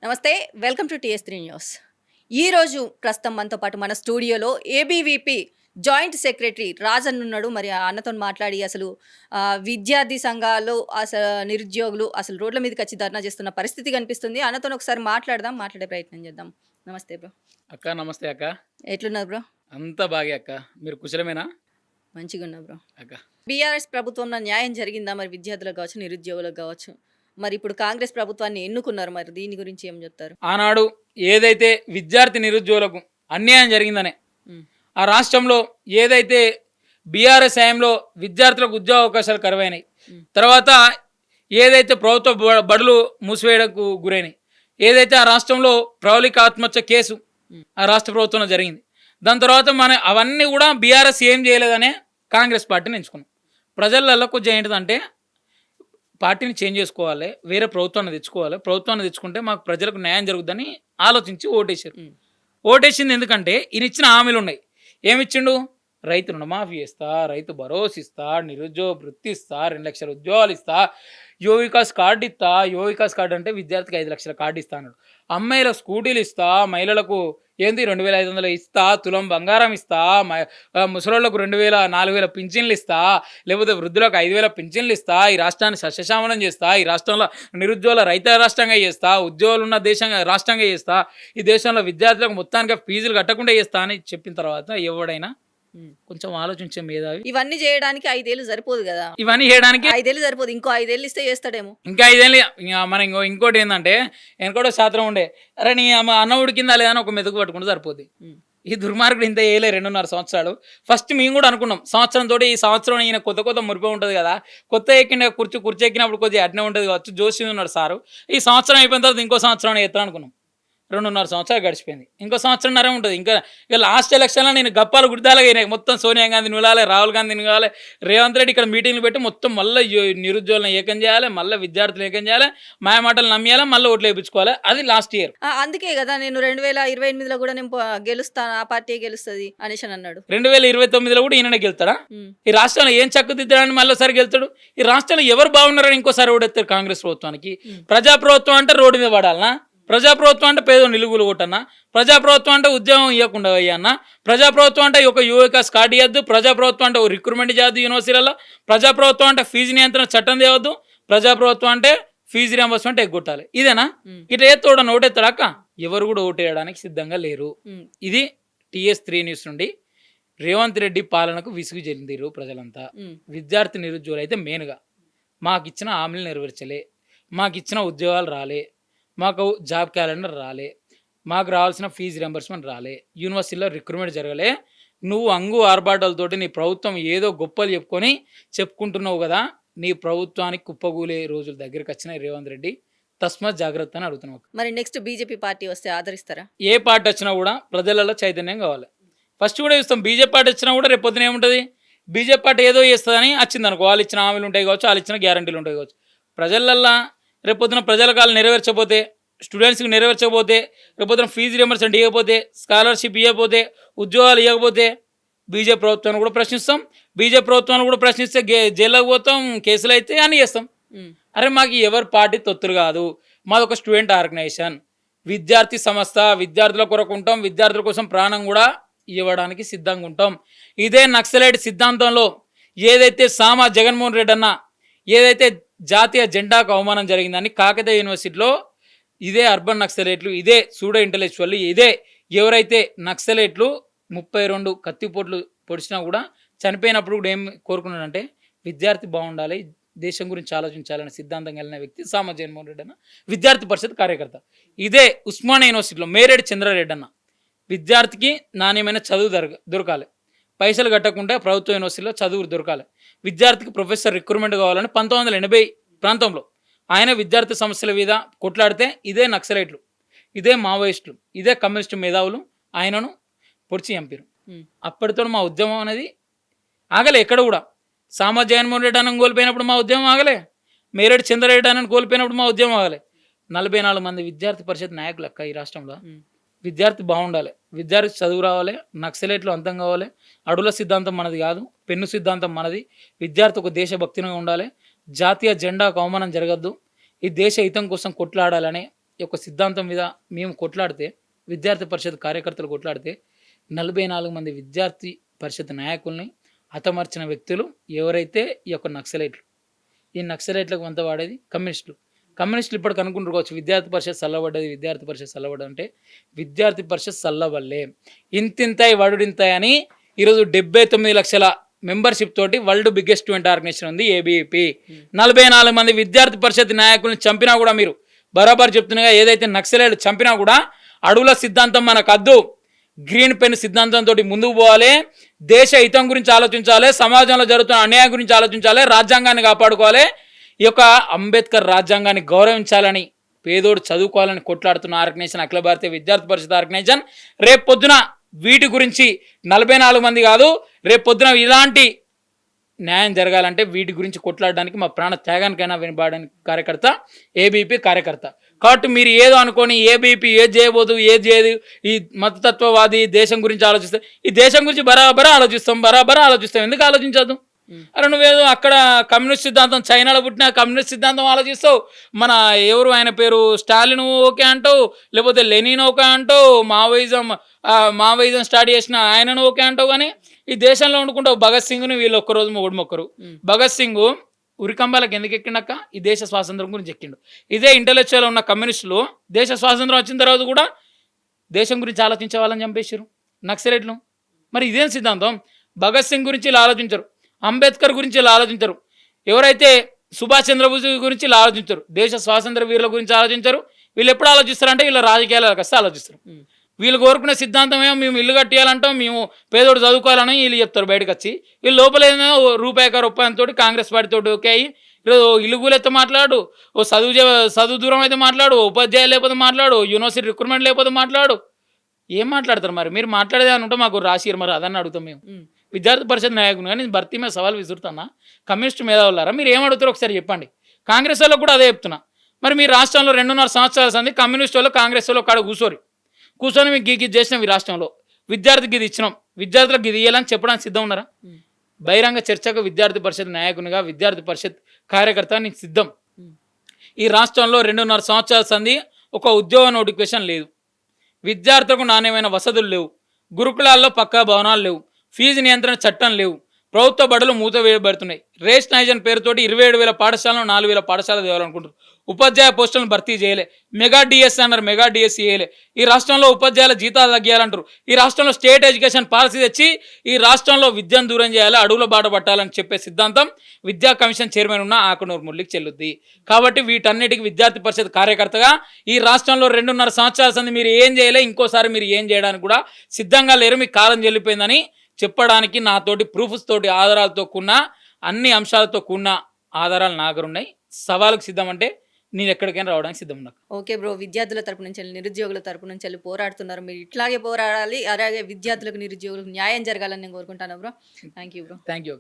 నమస్తే. Welcome to TS three news. ఈరోజు ప్రస్తుతం మనతో పాటు మన స్టూడియోలో ఏబీవీపీ జాయింట్ సెక్రటరీ రాజన్ ఉన్నాడు. మరి ఆ అన్నతో మాట్లాడి అసలు విద్యార్థి సంఘాలు నిరుద్యోగులు అసలు రోడ్ల మీదకి వచ్చి ధర్నా చేస్తున్న పరిస్థితి కనిపిస్తుంది. అన్నతో ఒకసారి మాట్లాడదాం, మాట్లాడే ప్రయత్నం చేద్దాం. నమస్తే బ్రో. అక్క నమస్తే అక్క. ఎట్లున్నారు బ్రో? అంతా బాగే అక్క. మీరు కుశలమేనా? మంచిగా ఉన్నా బ్రో. అక్క బీఆర్ఎస్ ప్రభుత్వంలో న్యాయం జరిగిందా మరి విద్యార్థులకు కావచ్చు, నిరుద్యోగులకు కావచ్చు? మరి ఇప్పుడు కాంగ్రెస్ ప్రభుత్వాన్ని ఎన్నుకున్నారు, మరి దీని గురించి ఏం చెప్తారు? ఆనాడు ఏదైతే విద్యార్థి నిరుద్యోగులకు అన్యాయం జరిగిందనే ఆ రాష్ట్రంలో ఏదైతే బీఆర్ఎస్ హయాంలో విద్యార్థులకు ఉద్యోగ అవకాశాలు కరువైనాయి, తర్వాత ఏదైతే ప్రభుత్వ బడులు మూసివేయడానికి గురైనాయి, ఏదైతే ఆ రాష్ట్రంలో ప్రౌలిక ఆత్మహత్య కేసు ఆ రాష్ట్ర ప్రభుత్వంలో జరిగింది, దాని తర్వాత అవన్నీ కూడా బీఆర్ఎస్ ఏం చేయలేదనే కాంగ్రెస్ పార్టీని ఎంచుకున్నాం. ప్రజలలో కొంచెం ఏంటిదంటే పార్టీని చేంజ్ చేసుకోవాలి, వేరే ప్రభుత్వాన్ని తెచ్చుకోవాలి, ప్రభుత్వాన్ని తెచ్చుకుంటే మాకు ప్రజలకు న్యాయం జరుగుతుందని ఆలోచించి ఓటేశారు. ఓటేసింది ఎందుకంటే ఈయన ఇచ్చిన హామీలు ఉన్నాయి. ఏమిచ్చిండు? రైతు రుణమాఫీ ఇస్తా, రైతు భరోసా ఇస్తా, నిరుద్యోగ వృత్తి ఇస్తా, 2 లక్షల ఉద్యోగాలు ఇస్తా, యువ వికాస్ కార్డు ఇస్తా. యువ వికాస్ కార్డు అంటే విద్యార్థికి 5 లక్షల కార్డు ఇస్తా అన్నాడు. అమ్మాయిలకు స్కూటీలు ఇస్తా, మహిళలకు ఏంది 2500 ఇస్తా, తులం బంగారం ఇస్తా, ముసలోళ్ళకు 2000 4000 పింఛన్లు ఇస్తా, లేకపోతే వృద్ధులకు 5000 పింఛన్లు ఇస్తా, ఈ రాష్ట్రాన్ని సస్యశ్యామలం చేస్తా, ఈ రాష్ట్రంలో నిరుద్యోగుల రైతు రాష్ట్రంగా చేస్తా, ఉద్యోగులు ఉన్న దేశంగా రాష్ట్రంగా చేస్తా, ఈ దేశంలో విద్యార్థులకు మొత్తానికి ఫీజులు కట్టకుండా చేస్తా అని చెప్పిన తర్వాత ఎవడైనా కొంచెం ఆలోచించే మేధావి ఇవన్నీ చేయడానికి 5 ఏళ్ళు సరిపోదు కదా? ఇవన్నీ చేయడానికి 5 ఏళ్ళు సరిపోదు, ఇంకో 5 ఏళ్ళు ఇస్తే చేస్తాడేమో. ఇంకా 5 ఏళ్ళు మనం ఇంకోటి ఏంటంటే వెనకడో శాస్త్రం ఉండే, అరే నీ అన్న ఉడికిందా లేదా అని ఒక మెతుకు పట్టుకుంటే సరిపోద్ది. ఈ దుర్మార్గుడు ఇంత వేయలే 2.5 సంవత్సరాలు. ఫస్ట్ మేము కూడా అనుకున్నాం సంవత్సరంతో ఈ సంవత్సరం ఈయన కొత్త మురిపే ఉంటుంది కదా, కొత్త ఎక్కిన కుర్చీ ఎక్కినప్పుడు కొద్దిగా అట్నే ఉంటుంది కావచ్చు, జోషి ఉన్నాడు సారు, ఈ సంవత్సరం అయిపోయిన తర్వాత ఇంకో సంవత్సరం ఎత్తా అనుకున్నాం. 2.5 సంవత్సరాలు గడిచిపోయింది, ఇంకో సంవత్సరంన్నర ఉంటుంది. ఇంకా లాస్ట్ ఎలక్షన్లో నేను గప్పాలు గుర్తాలగా మొత్తం సోనియా గాంధీ నిలవాలి, రాహుల్ గాంధీ నిలవాలి, రేవంత్ రెడ్డి ఇక్కడ మీటింగ్లు పెట్టి మొత్తం మళ్ళీ నిరుద్యోగులను ఏకం చేయాలి, మళ్ళీ విద్యార్థులు ఏకం చేయాలి, మాయ మాటలు నమ్మేయాలి, మళ్ళీ ఓట్లు వేయించుకోవాలి. అది లాస్ట్ ఇయర్. అందుకే కదా నేను 2028లో కూడా నేను గెలుస్తాను, ఆ పార్టీ గెలుస్తుంది అనేసి అన్నాడు. 2029లో కూడా ఈయననే గెలుతాడా? ఈ రాష్ట్రంలో ఏం చక్కదిద్దడానికి మళ్ళీసారి గెలుతాడు? ఈ రాష్ట్రంలో ఎవరు బాగున్నారని ఇంకోసారి ఓడెత్తారు కాంగ్రెస్ ప్రభుత్వానికి. ప్రజాప్రభుత్వం అంటే రోడ్డు మీద పడాలనా? ప్రజాప్రభుత్వం అంటే పేద నిలుగులు కొట్టన్నా? ప్రజాప్రభుత్వం అంటే ఉద్యోగం ఇవ్వకుండా అయ్యన్నా? ప్రజాప్రభుత్వం అంటే ఒక యువ వికాస్ కార్డు ఇవ్వద్దు, ప్రజాప్రభుత్వం అంటే రిక్రూట్మెంట్ చేయద్దు యూనివర్సిటీలలో, ప్రజాప్రభుత్వం అంటే ఫీజు నియంత్రణ చట్టం తేవద్దు, ప్రజాప్రభుత్వం అంటే ఫీజు రియంబర్స్మెంట్ ఎగ్గొట్టాలి. ఇదేనా? ఇట్లా ఎత్తోడని ఓటెత్తాడాక ఎవరు కూడా ఓటేయడానికి సిద్ధంగా లేరు. ఇది TS3 న్యూస్ నుండి. రేవంత్ రెడ్డి పాలనకు విసుగు చెందిరు ప్రజలంతా. విద్యార్థి నిరుద్యోగులు అయితే మెయిన్గా మాకు ఇచ్చిన హామీలు నెరవేర్చలే, మాకు ఇచ్చిన ఉద్యోగాలు రాలే, మాకు జాబ్ క్యాలెండర్ రాలే, మాకు రావాల్సిన ఫీజు రియంబర్స్మెంట్ రాలే, యూనివర్సిటీలో రిక్రూట్మెంట్ జరగలే. నువ్వు అంగు ఆర్భాటాలతోటి నీ ప్రభుత్వం ఏదో గొప్పలు చెప్పుకుంటున్నావు కదా, నీ ప్రభుత్వానికి కుప్పగూలే రోజుల దగ్గరికి వచ్చిన రేవంత్ రెడ్డి తస్మాత్ జాగ్రత్త అని అడుగుతున్నావు. మరి నెక్స్ట్ బీజేపీ పార్టీ వస్తే ఆదరిస్తారా? ఏ పార్టీ వచ్చినా కూడా ప్రజలలో చైతన్యం కావాలి. ఫస్ట్ కూడా చూస్తాం, బీజేపీ పార్టీ వచ్చినా కూడా రేపు పొద్దున ఏముంటుంది, బీజేపీ పార్టీ ఏదో చేస్తుందని వచ్చింది అనుకో, వాళ్ళు ఇచ్చిన హామీలు ఉంటాయి కావచ్చు, వాళ్ళు ఇచ్చిన గ్యారంటీలు ఉంటాయి కావచ్చు. ప్రజలల్లో రేపొద్దున ప్రజల కాలు నెరవేర్చకపోతే, స్టూడెంట్స్కి నెరవేర్చకపోతే, రేపొద్దున ఫీజు రియంబర్స్మెంట్ ఇవ్వకపోతే, స్కాలర్షిప్ ఇవ్వకపోతే, ఉద్యోగాలు ఇవ్వకపోతే బీజేపీ ప్రభుత్వాన్ని కూడా ప్రశ్నిస్తాం. బీజేపీ ప్రభుత్వాన్ని కూడా ప్రశ్నిస్తే జైల్లోకి పోతాం, కేసులు అయితే అని చేస్తాం. అరే మాకు ఎవరు పార్టీ తొత్తులు కాదు, మాది ఒక స్టూడెంట్ ఆర్గనైజేషన్, విద్యార్థి సంస్థ, విద్యార్థుల కొరకు ఉంటాం, విద్యార్థుల కోసం ప్రాణం కూడా ఇవ్వడానికి సిద్ధంగా ఉంటాం. ఇదే నక్సలైట్ సిద్ధాంతంలో ఏదైతే జగన్మోహన్ రెడ్డి అన్న ఏదైతే జాతీయ జెండాకు అవమానం జరిగిందని కాకతీయ యూనివర్సిటీలో ఇదే అర్బన్ నక్సలైట్లు, ఇదే సూడో ఇంటలెక్చువల్, ఇదే ఎవరైతే నక్సలైట్లు 32 కత్తిపోట్లు పొడిచినా కూడా చనిపోయినప్పుడు కూడా ఏం కోరుకున్నాడంటే విద్యార్థి బాగుండాలి, దేశం గురించి ఆలోచించాలనే సిద్ధాంతం కలిగిన వ్యక్తి జగన్మోహన్ రెడ్డి అన్న, విద్యార్థి పరిషత్ కార్యకర్త. ఇదే ఉస్మానియా యూనివర్సిటీలో మేరెడ్డి చంద్రారెడ్డి అన్న విద్యార్థికి నాణ్యమైన చదువు దొరకాలి, పైసలు కట్టకుండా ప్రభుత్వ యూనివర్సిటీలో చదువు దొరకాలి, విద్యార్థికి ప్రొఫెసర్ రిక్రూట్మెంట్ కావాలని 1980 ప్రాంతంలో ఆయన విద్యార్థి సమస్యల మీద కొట్లాడితే ఇదే నక్సలైట్లు, ఇదే మావోయిస్టులు, ఇదే కమ్యూనిస్టు మేధావులు ఆయనను పొడిచి చంపారు. అప్పటితో మా ఉద్యమం అనేది ఆగలే. ఎక్కడ కూడా జగన్మోహన్ రెడ్డి అన్నను కోల్పోయినప్పుడు మా ఉద్యమం ఆగలే, మేరెడ్డి చంద్రారెడ్డి అన్నను కోల్పోయినప్పుడు మా ఉద్యమం ఆగలే. 44 మంది విద్యార్థి పరిషత్ నాయకులు అక్క ఈ రాష్ట్రంలో. విద్యార్థి బాగుండాలి, విద్యార్థి చదువు రావాలి, నక్సలైట్లు అంతం కావాలి, అడుగుల సిద్ధాంతం మనది కాదు, పెన్ను సిద్ధాంతం మనది, విద్యార్థి ఒక దేశభక్తిగా ఉండాలి, జాతీయ జెండాకు అవమానం జరగద్దు, ఈ దేశ హితం కోసం కొట్లాడాలని యొక్క సిద్ధాంతం మీద మేము కొట్లాడితే, విద్యార్థి పరిషత్ కార్యకర్తలు కొట్లాడితే 44 మంది విద్యార్థి పరిషత్ నాయకుల్ని హతమార్చిన వ్యక్తులు ఎవరైతే ఈ యొక్క నక్సలైట్లు. ఈ నక్సలైట్లకు వంత వాడేది కమ్యూనిస్టులు ఇప్పటికి అనుకుంటుకోవచ్చు విద్యార్థి పరిషత్ చల్లబడ్డది, విద్యార్థి పరిషత్ చల్లబడ్డది అంటే విద్యార్థి పరిషత్ చల్లబల్లే ఇంతింతాయి వడుడింతాయి అని ఈరోజు 79 లక్షల మెంబర్షిప్ తోటి వరల్డ్ బిగ్గెస్ట్ స్టూడెంట్ ఆర్గనైజేషన్ ఉంది ఏబీవీపీ. 44 మంది విద్యార్థి పరిషత్ నాయకులను చంపినా కూడా మీరు బరాబర్ చెప్తున్నాగా, ఏదైతే నక్సలైట్లు చంపినా కూడా అడవుల సిద్ధాంతం మనకు అద్దు, గ్రీన్ పెన్ సిద్ధాంతంతో ముందుకు పోవాలి, దేశ హితం గురించి ఆలోచించాలి, సమాజంలో జరుగుతున్న అన్యాయం గురించి ఆలోచించాలి, రాజ్యాంగాన్ని కాపాడుకోవాలి, ఈ యొక్క అంబేద్కర్ రాజ్యాంగాన్ని గౌరవించాలని, పేదోడు చదువుకోవాలని కొట్లాడుతున్న ఆర్గనైజేషన్ అఖిల భారతీయ విద్యార్థి పరిషత్ ఆర్గనైజేషన్. రేపు పొద్దున వీటి గురించి 44 మంది కాదు, రేపు పొద్దున ఇలాంటి న్యాయం జరగాలంటే వీటి గురించి కొట్లాడడానికి మా ప్రాణ త్యాగానికైనా వెనుబాడడానికి కార్యకర్త ఏబీపీ కార్యకర్త. కాబట్టి మీరు ఏదో అనుకొని ఏబీపీ ఏది చేయబోదు, ఏది చేయదు, ఈ మతతత్వవాది దేశం గురించి ఆలోచిస్తే, ఈ దేశం గురించి బరాబర్ ఆలోచిస్తాం, ఎందుకు ఆలోచించదు? అరే నువ్వేదో అక్కడ కమ్యూనిస్ట్ సిద్ధాంతం, చైనాలో పుట్టిన కమ్యూనిస్ట్ సిద్ధాంతం ఆలోచిస్తావు, మన ఎవరు ఆయన పేరు స్టాలిన్ ఓకే అంటావు, లేకపోతే లెనిన్ ఓకే అంటావు, మావోయిజం స్టార్ట్ చేసిన ఆయనను ఓకే అంటావు, కానీ ఈ దేశంలో వండుకుంటావు భగత్ సింగ్ను వీళ్ళు ఒక్కరోజు మొక్కరు. భగత్ సింగ్ ఉరికంబాలకు ఎందుకు ఎక్కిండక్క? ఈ దేశ స్వాతంత్రం గురించి ఎక్కిండు. ఇదే ఇంటలెక్చువల్ ఉన్న కమ్యూనిస్టులు దేశ స్వాతంత్రం వచ్చిన తర్వాత కూడా దేశం గురించి ఆలోచించే వాళ్ళని చంపేశారు నక్సలైట్లు. మరి ఇదేం సిద్ధాంతం? భగత్ సింగ్ గురించి ఇలా ఆలోచించరు, అంబేద్కర్ గురించి ఇలా ఆలోచించరు, ఎవరైతే సుభాష్ చంద్రబోస్ గురించి ఇలా ఆలోచించరు, దేశ స్వాతంత్ర వీరుల గురించి ఆలోచించరు. వీళ్ళు ఎప్పుడు ఆలోచిస్తారంటే వీళ్ళ రాజకీయాలకు వస్తే ఆలోచిస్తారు. వీళ్ళు కోరుకునే సిద్ధాంతం ఏమో మేము ఇల్లు కట్టేయాలంటాం, మేము పేదోడు చదువుకోవాలని వీళ్ళు చెప్తారు బయటకు వచ్చి. వీళ్ళు లోపల ఏమో రూపాయితో కాంగ్రెస్ పార్టీతో ఓకే అయ్యి ఈరోజు ఇల్లు కూలెత్తే మాట్లాడు, ఓ చదువు దూరం అయితే మాట్లాడు, ఉపాధ్యాయులు లేకపోతే మాట్లాడు, యూనివర్సిటీ రిక్రూట్మెంట్ లేకపోతే మాట్లాడు. ఏం మాట్లాడతారు? మరి మీరు మాట్లాడేది అని ఉంటే మాకు రాసిరు, మరి అదని అడుగుతాం మేము. విద్యార్థి పరిషత్ నాయకుని కానీ భర్తీ మీద సవాల్ విసురుతున్నా, కమ్యూనిస్ట్ మీద వాళ్ళారా మీరు ఏం అడుగుతారో ఒకసారి చెప్పండి. కాంగ్రెస్ వాళ్ళకు కూడా అదే చెప్తున్నా. మరి మీ రాష్ట్రంలో 2.5 సంవత్సరాల సంది కమ్యూనిస్ట్ వాళ్ళు కాంగ్రెస్ వాళ్ళు కాడ కూర్చొని మీకు గీకి చేసినాం. ఈ రాష్ట్రంలో విద్యార్థికి ఇది ఇచ్చినాం, విద్యార్థులకు ఇది ఇయ్యాలని చెప్పడానికి సిద్ధం ఉన్నారా? బహిరంగ చర్చకు విద్యార్థి పరిషత్ నాయకునిగా, విద్యార్థి పరిషత్ కార్యకర్త నీకు సిద్ధం. ఈ రాష్ట్రంలో 2.5 సంవత్సరాల సంది ఒక ఉద్యోగ నోటిఫికేషన్ లేదు, విద్యార్థులకు నాణ్యమైన వసతులు లేవు, గురుకులాల్లో పక్కా భవనాలు లేవు, ఫీజు నియంత్రణ చట్టం లేవు, ప్రభుత్వ బడులు మూత వేయబడుతున్నాయి, రేషనైజేషన్ పేరుతోటి 27,000 పాఠశాలను 4,000 పాఠశాలలు తేవాలనుకుంటారు, ఉపాధ్యాయ పోస్టులను భర్తీ చేయలే, మెగా డిఎస్ అన్నారు, మెగా డిఎస్ చేయలే, ఈ రాష్ట్రంలో ఉపాధ్యాయుల జీతాలు తగ్గియాలంటారు, ఈ రాష్ట్రంలో స్టేట్ ఎడ్యుకేషన్ పాలసీ తెచ్చి ఈ రాష్ట్రంలో విద్యను దూరం చేయాలి, అడవుల బాట పట్టాలని చెప్పే సిద్ధాంతం విద్యా కమిషన్ చైర్మన్ ఉన్న ఆకునూరు మురళికి చెల్లుద్ది. కాబట్టి వీటన్నిటికీ విద్యార్థి పరిషత్ కార్యకర్తగా ఈ రాష్ట్రంలో 2.5 సంవత్సరాల సంది మీరు ఏం చేయలే, ఇంకోసారి మీరు ఏం చేయడానికి కూడా సిద్ధంగా లేరు, మీకు కాలం చెల్లిపోయిందని చెప్పడానికి నాతోటి ప్రూఫ్స్ తోటి ఆధారాలతో కూడిన అన్ని అంశాలతో కూడిన ఆధారాలు నా దగ్గర ఉన్నాయి. సవాలుకు సిద్ధం అంటే నేను ఎక్కడికైనా రావడానికి సిద్ధం ఉన్నా. ఓకే బ్రో, విద్యార్థుల తరపు నుంచి నిరుద్యోగుల తరపు నుంచి పోరాడుతున్నారు, మీరు ఇట్లాగే పోరాడాలి, అలాగే విద్యార్థులకు నిరుద్యోగులకు న్యాయం జరగాలని నేను కోరుకుంటాను bro. Thank you bro. Thank you.